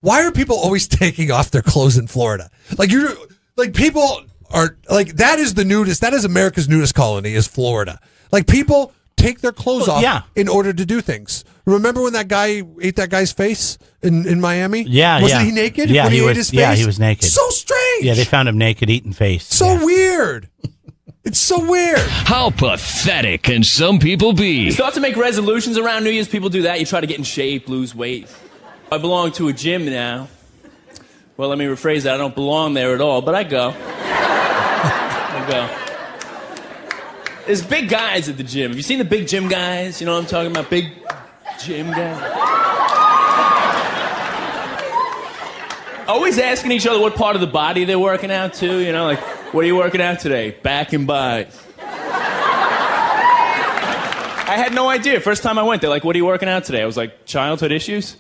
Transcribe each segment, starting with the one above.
Why are people always taking off their clothes in Florida? People are that is the nudist. That is America's nudist colony is Florida. People take their clothes off in order to do things. Remember when that guy ate that guy's face in Miami? Yeah, Wasn't he naked? Yeah, when he ate his face? Yeah, he was naked. So strange. Yeah, they found him naked eating face. So weird. It's so weird. How pathetic can some people be? You start to make resolutions around New Year's. People do that. You try to get in shape, lose weight. I belong to a gym now. Well, let me rephrase that. I don't belong there at all, but I go. There's big guys at the gym. Have you seen the big gym guys? You know what I'm talking about? Big gym guys. Always asking each other what part of the body they're working out to. You know, what are you working out today? Back and buys. I had no idea. First time I went, they're like, what are you working out today? I was like, childhood issues?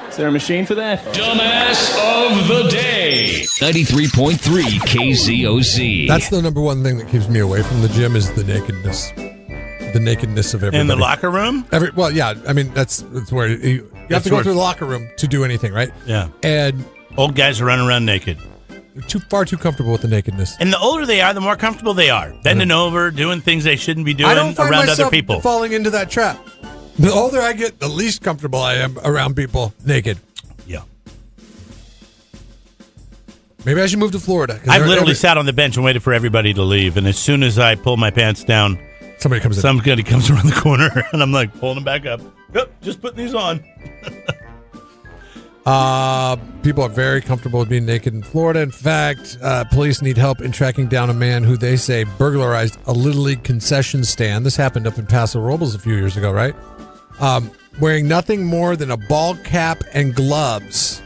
Is there a machine for that? Dumbass of the day. 93.3 KZOZ. That's the number one thing that keeps me away from the gym is the nakedness. The nakedness of everybody. In the locker room? I mean, that's where you have to go through the locker room to do anything, right? Yeah. And old guys are running around naked. They're far too comfortable with the nakedness. And the older they are, the more comfortable they are. Bending over, doing things they shouldn't be doing around other people. Falling into that trap. The older I get, the least comfortable I am around people naked. Yeah. Maybe I should move to Florida. I've literally sat on the bench and waited for everybody to leave. And as soon as I pull my pants down, somebody comes around the corner. And I'm like, pulling them back up. Yep, just putting these on. People are very comfortable with being naked in Florida. In fact, police need help in tracking down a man who they say burglarized a Little League concession stand. This happened up in Paso Robles a few years ago, right? Wearing nothing more than a ball cap and gloves.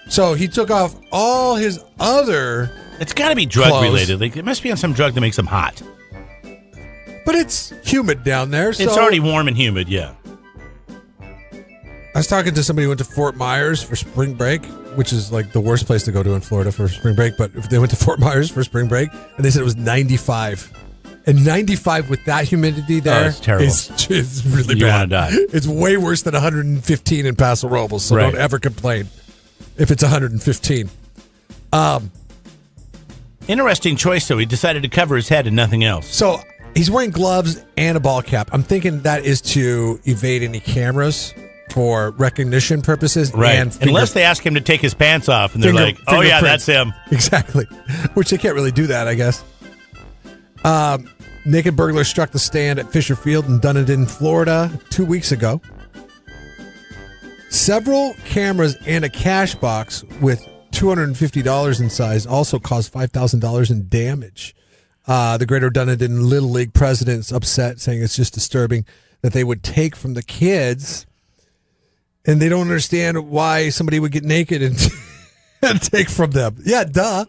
So he took off all his other It's got to be drug-related. It must be on some drug that makes them hot. But it's humid down there. So it's already warm and humid, yeah. I was talking to somebody who went to Fort Myers for spring break, which is the worst place to go to in Florida for spring break. But if they went to Fort Myers for spring break, and they said it was 95. And 95 with that humidity there it's terrible. It's really you bad. Die. It's way worse than 115 in Paso Robles, so right. Don't ever complain if it's 115. Interesting choice, though. He decided to cover his head and nothing else. So he's wearing gloves and a ball cap. I'm thinking that is to evade any cameras for recognition purposes. Right. And unless they ask him to take his pants off and they're like, oh, yeah, that's him. Exactly. Which they can't really do that, I guess. Naked burglar struck the stand at Fisher Field in Dunedin, Florida 2 weeks ago. Several cameras and a cash box with $250 in size also caused $5,000 in damage. The Greater Dunedin Little League president's upset, saying it's just disturbing that they would take from the kids, and they don't understand why somebody would get naked and take from them. Yeah, duh.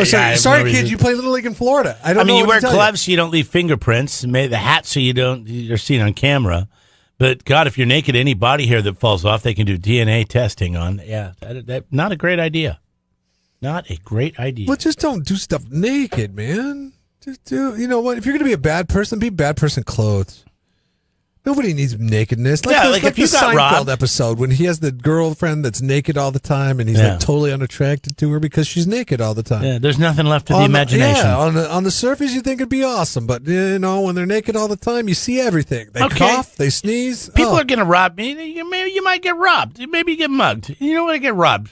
Sorry, kids, you play Little League in Florida. I mean, you wear gloves so you don't leave fingerprints, maybe the hat so you're seen on camera. But God, if you're naked, any body hair that falls off, they can do DNA testing on. Yeah, that not a great idea. Not a great idea. Well, just don't do stuff naked, man. Just do. You know what? If you're going to be a bad person, be a bad person clothed. Nobody needs nakedness. Like if the you got Seinfeld robbed episode when he has the girlfriend that's naked all the time, and he's totally unattracted to her because she's naked all the time. Yeah, there's nothing left of the imagination. On the surface you think it'd be awesome, but when they're naked all the time, you see everything. They cough, they sneeze. People are going to rob me. Maybe you might get robbed. Maybe you get mugged. You don't want to get robbed,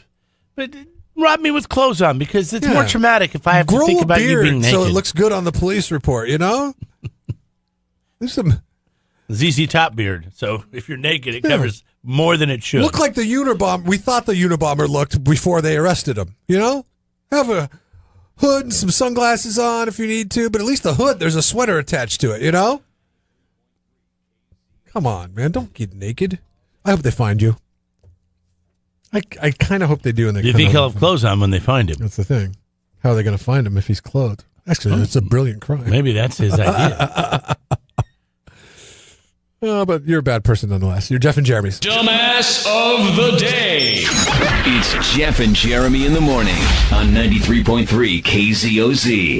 but rob me with clothes on because it's more traumatic if I have to think about you being naked. So it looks good on the police report. There's some ZZ Top beard. So if you're naked, it covers more than it should. Look like the Unabomber. We thought the Unabomber looked before they arrested him. Have a hood and some sunglasses on if you need to, but at least the hood, there's a sweater attached to it. Come on, man, don't get naked. I hope they find you. I kind of hope they do. And you think he'll have clothes on when they find him? That's the thing. How are they going to find him if he's clothed? Actually, it's a brilliant crime. Maybe that's his idea. But you're a bad person nonetheless. You're Jeff and Jeremy's Dumbass of the Day. It's Jeff and Jeremy in the morning on 93.3 KZOZ.